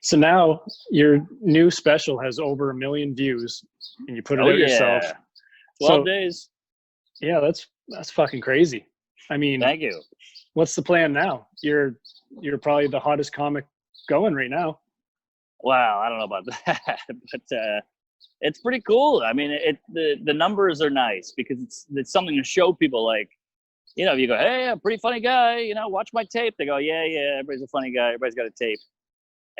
So now your new special has over 1 million views, and you put it Oh out yourself. yeah, 12 So days. yeah, that's fucking crazy. I mean, Thank you. what's the plan now? You're probably the hottest comic going right now. Wow, I don't know about that, but it's pretty cool. I mean, the numbers are nice because it's something to show people. Like, if you go, hey, I'm a pretty funny guy, watch my tape. They go, yeah, everybody's a funny guy. Everybody's got a tape.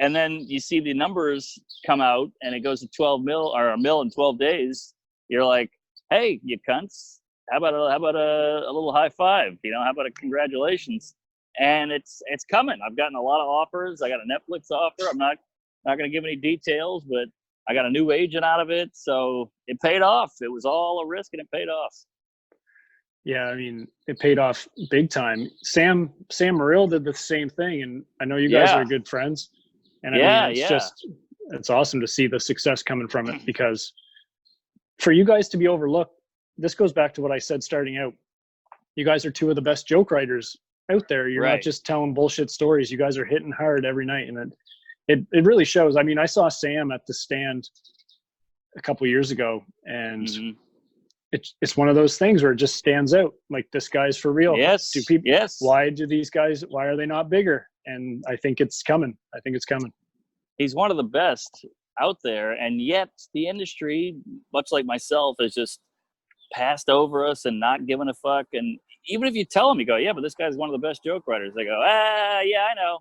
And then you see the numbers come out and it goes to 12 mil or a mil in 12 days. You're like, hey, you cunts, how about a little high five? How about a congratulations? And it's coming. I've gotten a lot of offers. I got a Netflix offer. I'm not going to give any details, but I got a new agent out of it. So it paid off. It was all a risk and it paid off. Yeah, I mean, it paid off big time. Sam Morrill did the same thing, and I know you guys are good friends. And I mean, it's awesome to see the success coming from it, because for you guys to be overlooked, this goes back to what I said starting out. You guys are two of the best joke writers out there. You're not just telling bullshit stories. You guys are hitting hard every night, and it really shows. I mean, I saw Sam at the Stand a couple of years ago, and it's one of those things where it just stands out. Like, this guy's for real. Yes. Why are they not bigger? And I think it's coming. He's one of the best out there, and yet the industry, much like myself, has just passed over us and not giving a fuck. And even if you tell them, you go, yeah, but this guy's one of the best joke writers, they go, yeah, I know.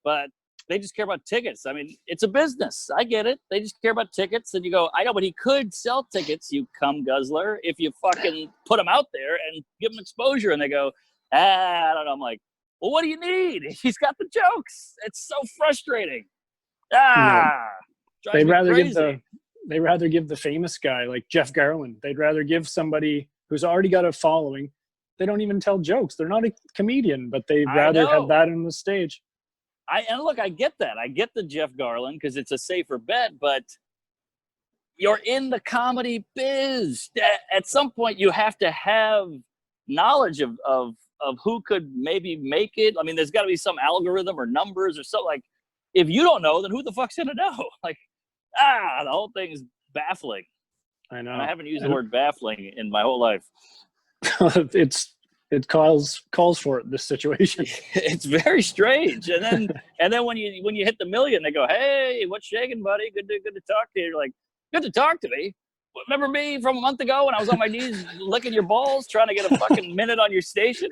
But they just care about tickets. I mean, it's a business. I get it. They just care about tickets. And you go, I know, but he could sell tickets, you cum guzzler, if you fucking put him out there and give him exposure. And they go, I don't know. I'm like, well, what do you need? He's got the jokes. It's so frustrating. They'd rather give the famous guy like Jeff Garland. They'd rather give somebody who's already got a following. They don't even tell jokes. They're not a comedian, but they'd rather have that on the stage. And look, I get that. I get the Jeff Garland because it's a safer bet, but you're in the comedy biz. At some point, you have to have knowledge of who could maybe make it. I mean, there's got to be some algorithm or numbers or something. Like, if you don't know, then who the fuck's gonna know? Like, the whole thing is baffling. I know. And I haven't used the word baffling in my whole life. It calls for it, this situation. It's very strange. And then when you hit the million, they go, hey, what's shaking, buddy? Good to talk to you. You're like, good to talk to me. Remember me from a month ago when I was on my knees licking your balls trying to get a fucking minute on your station?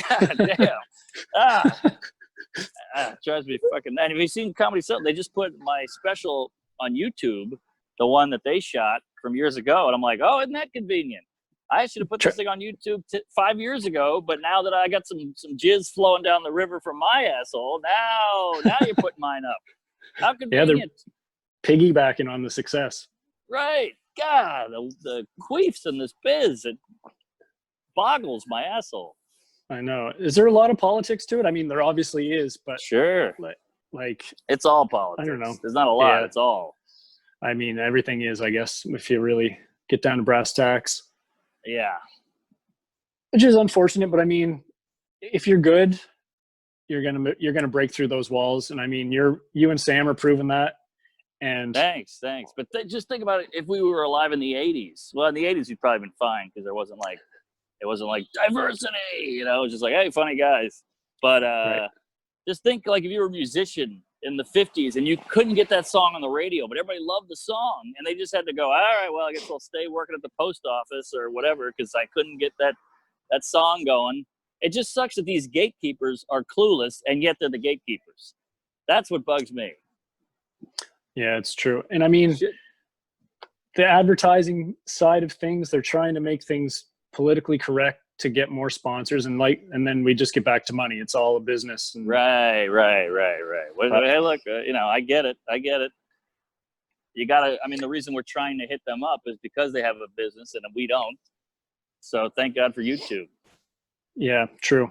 God damn. It drives me fucking. And have you seen Comedy Central? They just put my special on YouTube, the one that they shot from years ago, and I'm like, oh, isn't that convenient? I should have put this thing on YouTube 5 years ago, but now that I got some jizz flowing down the river from my asshole, now you're putting mine up. How convenient. Yeah, they're piggybacking on the success. Right. God, the queefs in this biz, it boggles my asshole. I know. Is there a lot of politics to it? I mean, there obviously is, but sure. Like it's all politics. I don't know. There's not a lot. It's all. I mean, everything is, I guess, if you really get down to brass tacks. Yeah. Which is unfortunate, but I mean, if you're good, you're gonna break through those walls. And I mean, you and Sam are proving that. And thanks. But just think about it. If we were alive in the '80s, well, in the '80s we'd probably been fine because it wasn't like diversity, it was just like, hey, funny guys. But just think, like, if you were a musician in the '50s and you couldn't get that song on the radio, but everybody loved the song, and they just had to go, all right, well, I guess I'll stay working at the post office or whatever because I couldn't get that song going. It just sucks that these gatekeepers are clueless, and yet they're the gatekeepers. That's what bugs me. Yeah, it's true. And I mean, the advertising side of things, they're trying to make things politically correct to get more sponsors, and then we just get back to money. It's all a business. And, right. Well, hey, look, I get it. You gotta. I mean, the reason we're trying to hit them up is because they have a business and we don't. So thank God for YouTube. Yeah, true.